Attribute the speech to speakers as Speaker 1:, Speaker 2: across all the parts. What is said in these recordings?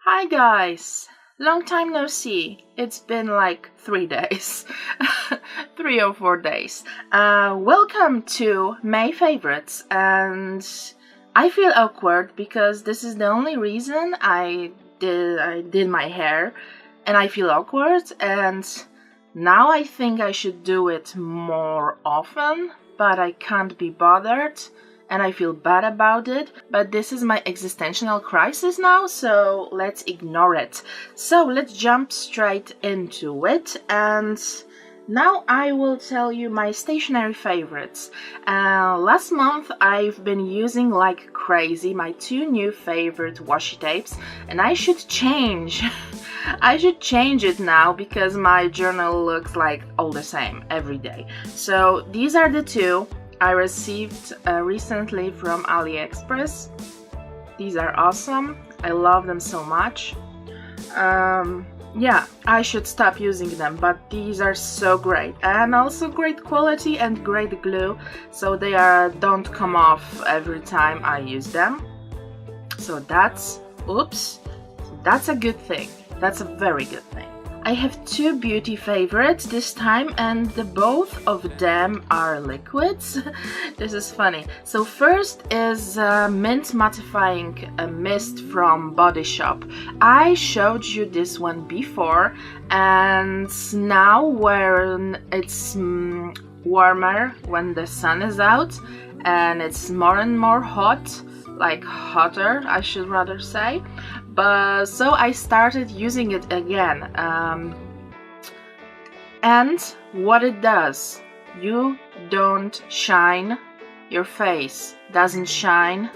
Speaker 1: Hi guys! Long time no see. It's been like 3 days. 3 or 4 days. Welcome to May Favorites, and I feel awkward because this is the only reason I did my hair, and I feel awkward, and now I think I should do it more often, but I can't be bothered. And I feel bad about it, but this is my existential crisis now, so let's ignore it. So let's jump straight into it, and now I will tell you my stationery favorites. Last month I've been using like crazy my 2 new favorite washi tapes, and I should change. I should change it now because my journal looks like all the same every day. So these are the 2 I received recently from AliExpress. These are awesome. I love them so much. Yeah, I should stop using them, but these are so great, and also great quality and great glue, so they don't come off every time I use them. So that's a good thing. That's a very good thing. I have 2 beauty favorites this time, and both of them are liquids. This is funny. So first is Mint Mattifying Mist from Body Shop. I showed you this one before, and now when it's warmer, when the sun is out and it's more and more hot, like hotter I should rather say, but so I started using it again, and what it does, you don't shine, your face doesn't shine.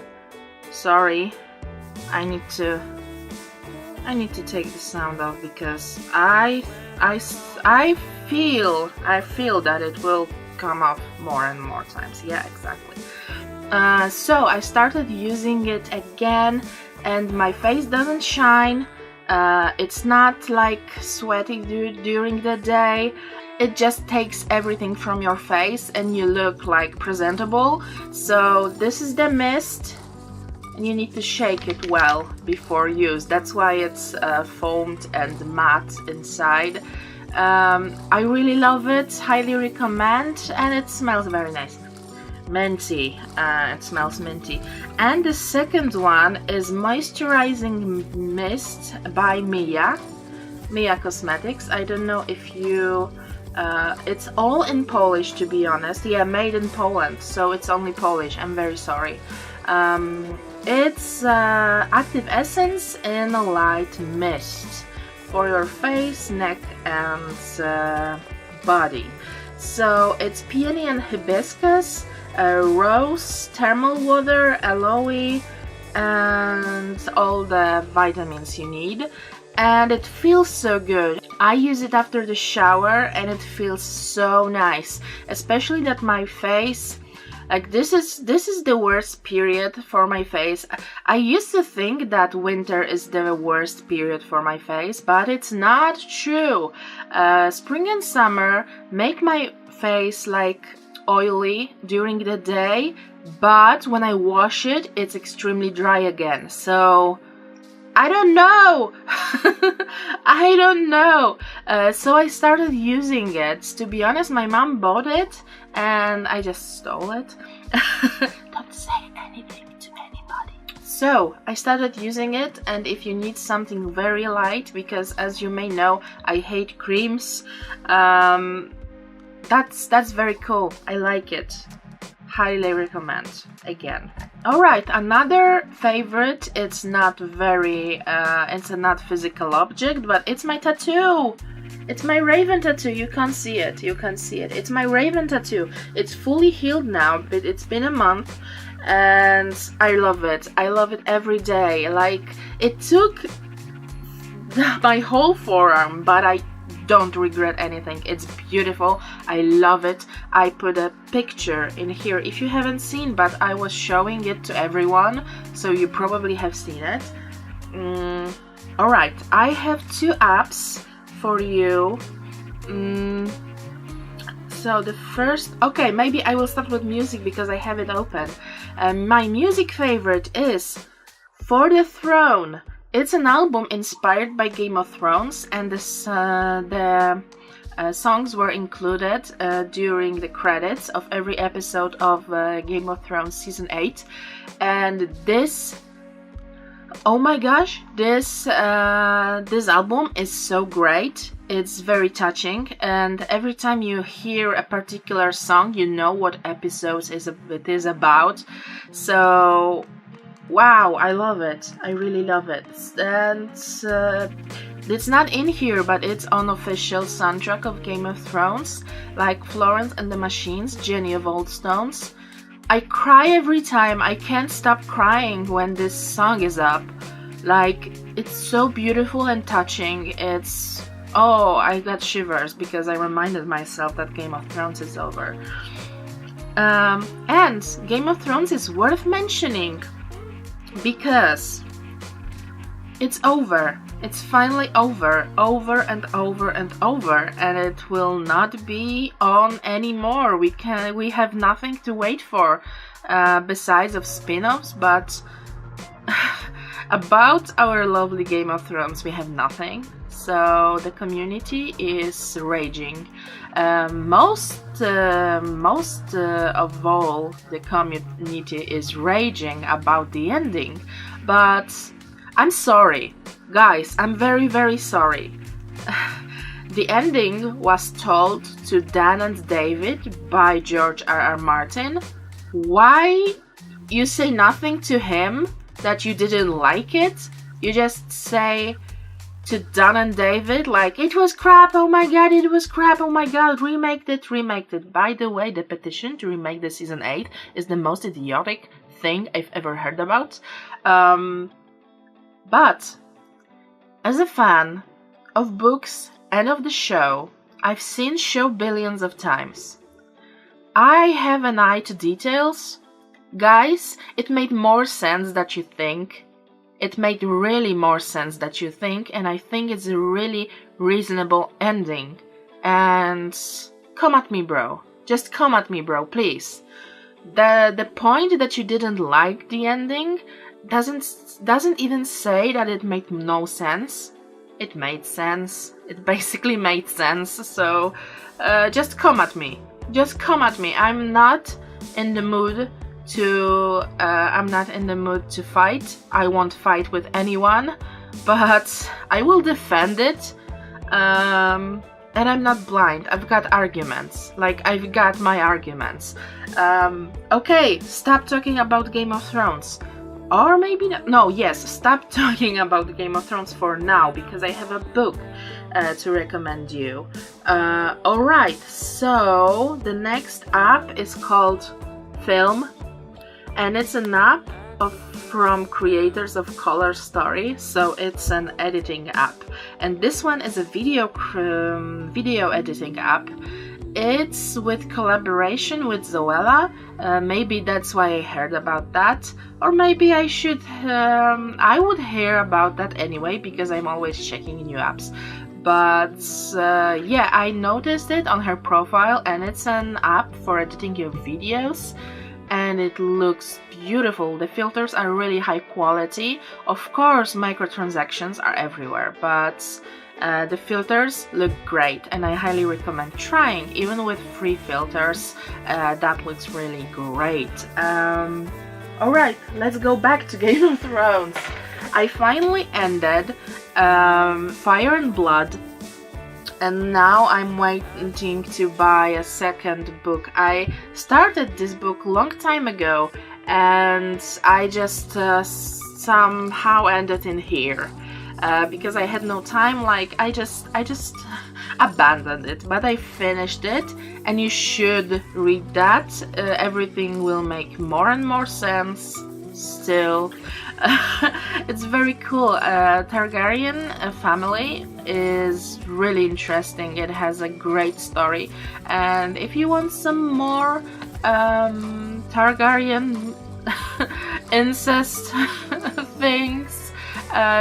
Speaker 1: Sorry, I need to take the sound off because I feel that it will come off more and more times. Yeah, exactly. So I started using it again, and my face doesn't shine. It's not like sweaty during the day. It just takes everything from your face and you look like presentable. So this is the mist, and you need to shake it well before use. That's why it's foamed and matte inside. I really love it, highly recommend, and it smells very nice. Minty, it smells minty. And the second one is Moisturizing Mist by Mia Cosmetics. I don't know if you it's all in Polish, to be honest. Yeah, made in Poland, so it's only Polish. I'm very sorry. It's active essence in a light mist for your face, neck, and body. So it's peony and hibiscus, rose, thermal water, aloe, and all the vitamins you need, and it feels so good. I use it after the shower and it feels so nice, especially that my face, like this is the worst period for my face. I used to think that winter is the worst period for my face, but it's not true. Spring and summer make my face like oily during the day, but when I wash it, it's extremely dry again. So I don't know. I don't know. So I started using it. To be honest, my mom bought it and I just stole it. Don't say anything to anybody. So I started using it, and if you need something very light, because as you may know, I hate creams, that's very cool. I like it. Highly recommend again. Alright, another favorite. It's not it's a not physical object, but it's my tattoo. It's my raven tattoo. You can't see it. It's my raven tattoo. It's fully healed now, but it's been a month, and I love it. I love it every day. Like, it took my whole forearm, but I don't regret anything. It's beautiful. I love it. I put a picture in here if you haven't seen, but I was showing it to everyone, so you probably have seen it. Alright, I have 2 apps for you. So the first, okay, maybe I will start with music because I have it open. My music favorite is For the Throne It's an album inspired by Game of Thrones, and the songs were included during the credits of every episode of Game of Thrones Season 8. And this, oh my gosh, this album is so great. It's very touching, and every time you hear a particular song, you know what episode it is about. So wow, I love it. I really love it. And it's not in here, but it's unofficial soundtrack of Game of Thrones, like Florence and the Machines, Jenny of Old Stones. I cry every time. I can't stop crying when this song is up. Like, it's so beautiful and touching. Oh, I got shivers because I reminded myself that Game of Thrones is over. And Game of Thrones is worth mentioning because it's over. It's finally over and over and over, and it will not be on anymore. We have nothing to wait for besides of spin-offs, but about our lovely Game of Thrones we have nothing. So the community is raging. Most of all, the community is raging about the ending. But I'm sorry, guys. I'm very, very sorry. The ending was told to Dan and David by George R.R. Martin. Why you say nothing to him that you didn't like it? You just say to Dan and David, like, it was crap, oh my god, it was crap, oh my god, remake it. By the way, the petition to remake the season 8 is the most idiotic thing I've ever heard about. But as a fan of books and of the show, I've seen show billions of times. I have an eye to details. Guys, it made more sense than you think. It made really more sense than you think, and I think it's a really reasonable ending. And come at me, bro. Just come at me, bro, please. The point that you didn't like the ending doesn't even say that it made no sense. It made sense. It basically made sense. So just come at me. Just come at me. I'm not in the mood to fight. I won't fight with anyone, but I will defend it. And I'm not blind. I've got arguments. Like, I've got my arguments. Okay, stop talking about Game of Thrones. Or maybe not. No, yes, stop talking about Game of Thrones for now, because I have a book to recommend you. Alright, so the next app is called Film, and it's an app from creators of Color Story, so it's an editing app. And this one is a video editing app. It's with collaboration with Zoella. Maybe that's why I heard about that, or maybe I would hear about that anyway, because I'm always checking new apps. But yeah, I noticed it on her profile, and it's an app for editing your videos, and it looks beautiful. The filters are really high quality. Of course, microtransactions are everywhere, but the filters look great, and I highly recommend trying. Even with free filters, that looks really great. Alright, let's go back to Game of Thrones. I finally ended Fire and Blood, and now I'm waiting to buy a second book. I started this book long time ago, and I just somehow ended in here. Because I had no time, like I just abandoned it, but I finished it, and you should read that. Everything will make more and more sense still. It's very cool. Targaryen family is really interesting. It has a great story, and if you want some more Targaryen incest things,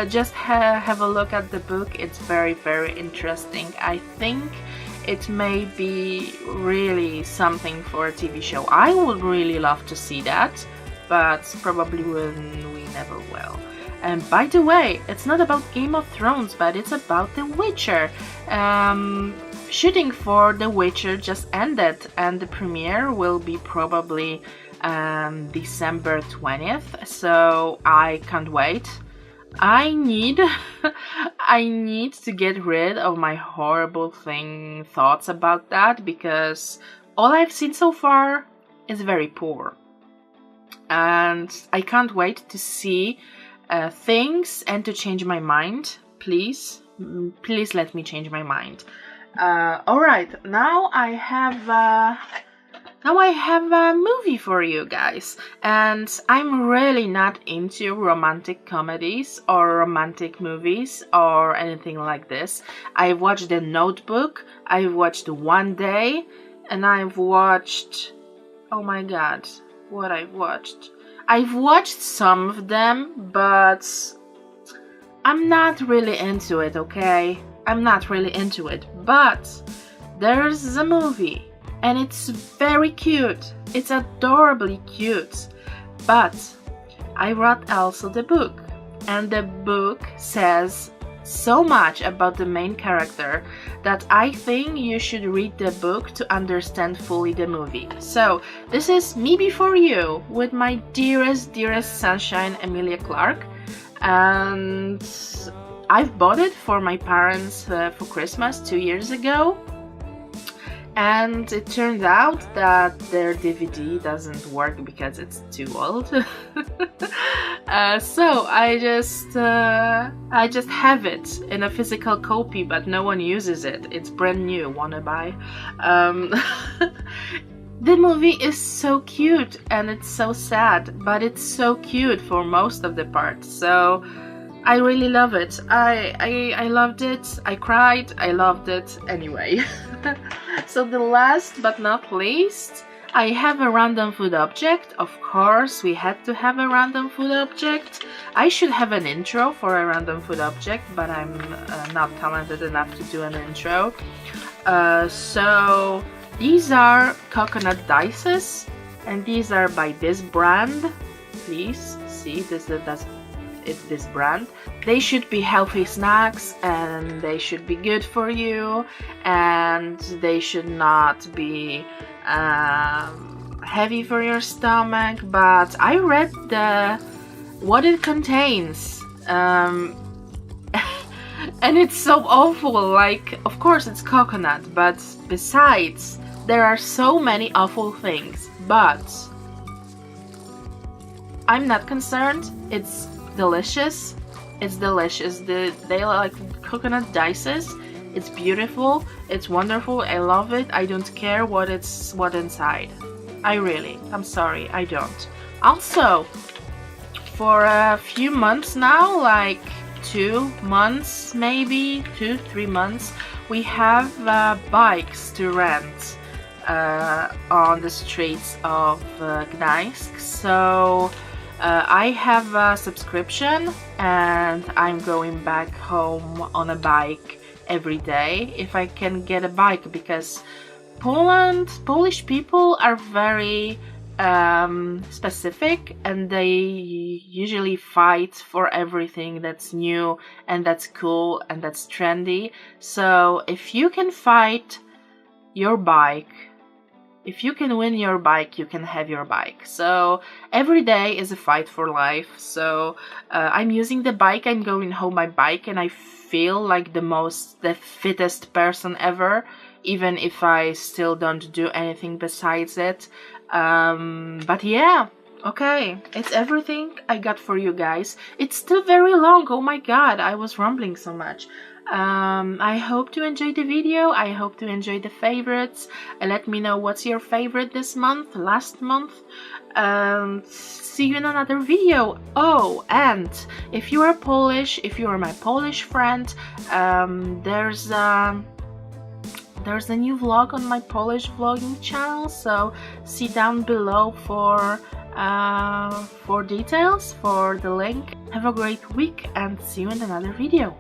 Speaker 1: just have a look at the book. It's very, very interesting. I think it may be really something for a TV show. I would really love to see that, but probably we never will. And by the way, it's not about Game of Thrones, but it's about The Witcher. Shooting for The Witcher just ended, and the premiere will be probably December 20th, so I can't wait. I need to get rid of my horrible thoughts about that, because all I've seen so far is very poor. And I can't wait to see things and to change my mind. Please let me change my mind. Alright, now I have a movie for you guys, and I'm really not into romantic comedies or romantic movies or anything like this. I've watched The Notebook, I've watched One Day, and I've watched... oh my god, what I've watched. I've watched some of them, but I'm not really into it, okay? I'm not really into it, but there's a movie. And it's very cute. It's adorably cute. But I read also the book. And the book says so much about the main character that I think you should read the book to understand fully the movie. So, this is Me Before You with my dearest sunshine, Emilia Clarke. And I've bought it for my parents for Christmas 2 years ago. And it turned out that their DVD doesn't work because it's too old. So I just have it in a physical copy, but no one uses it. It's brand new. Wanna buy? The movie is so cute and it's so sad, but it's so cute for most of the parts. So I really love it. I loved it. I cried. I loved it. Anyway. So the last but not least, I have a random food object. Of course, we had to have a random food object. I should have an intro for a random food object, but I'm not talented enough to do an intro. So these are coconut dices, and these are by this brand. Please see, it's this brand. They should be healthy snacks, and they should be good for you, and they should not be heavy for your stomach. But I read what it contains, and it's so awful. Like, of course it's coconut, but besides, there are so many awful things. But I'm not concerned. It's delicious. It's delicious. They like coconut dices. It's beautiful. It's wonderful. I love it. I don't care what inside. I'm sorry, I don't. Also, for a few months now, like 2 months, maybe 2-3 months, we have bikes to rent on the streets of Gdańsk. So I have a subscription, and I'm going back home on a bike every day if I can get a bike, because Polish people are very specific, and they usually fight for everything that's new and that's cool and that's trendy. So if you can fight your bike, if you can win your bike, you can have your bike. So every day is a fight for life. So I'm using the bike, I'm going home by bike, and I feel like the fittest person ever, even if I still don't do anything besides it. But yeah, okay, it's everything I got for you guys. It's still very long. Oh my god, I was rambling so much. I hope to enjoy the video. I hope to enjoy the favorites. Let me know what's your favorite this month, last month. See you in another video. Oh, and if you are Polish, if you are my Polish friend, there's a new vlog on my Polish vlogging channel, so see down below for details, for the link. Have a great week, and see you in another video.